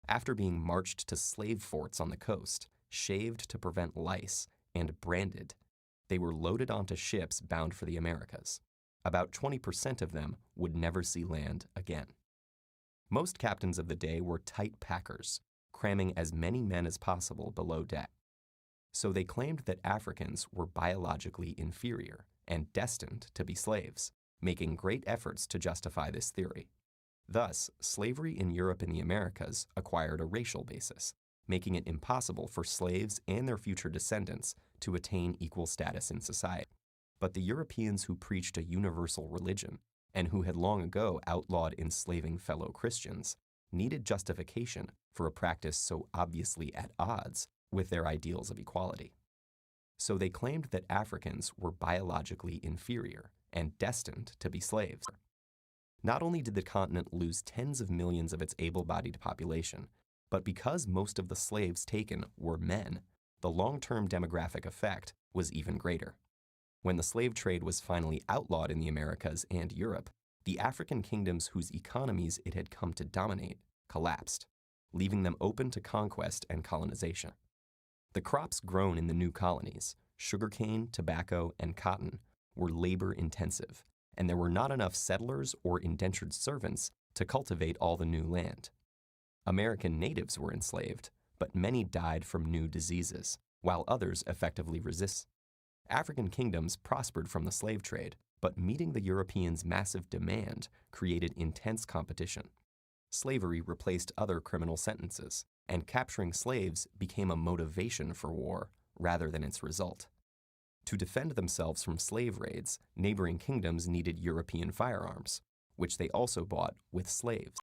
After being marched to slave forts on the coast, shaved to prevent lice, and branded, they were loaded onto ships bound for the Americas. About 20% of them would never see land again. Most captains of the day were tight packers, cramming as many men as possible below deck. So they claimed that Africans were biologically inferior and destined to be slaves, making great efforts to justify this theory. Thus, slavery in Europe and the Americas acquired a racial basis, making it impossible for slaves and their future descendants to attain equal status in society. But the Europeans who preached a universal religion, and who had long ago outlawed enslaving fellow Christians, needed justification for a practice so obviously at odds with their ideals of equality. So they claimed that Africans were biologically inferior and destined to be slaves. Not only did the continent lose tens of millions of its able-bodied population, but because most of the slaves taken were men, the long-term demographic effect was even greater. When the slave trade was finally outlawed in the Americas and Europe, the African kingdoms whose economies it had come to dominate collapsed, leaving them open to conquest and colonization. The crops grown in the new colonies, sugarcane, tobacco, and cotton, were labor-intensive, and there were not enough settlers or indentured servants to cultivate all the new land. American natives were enslaved, but many died from new diseases, while others effectively resisted. African kingdoms prospered from the slave trade, but meeting the Europeans' massive demand created intense competition. Slavery replaced other criminal sentences, and capturing slaves became a motivation for war rather than its result. To defend themselves from slave raids, neighboring kingdoms needed European firearms, which they also bought with slaves.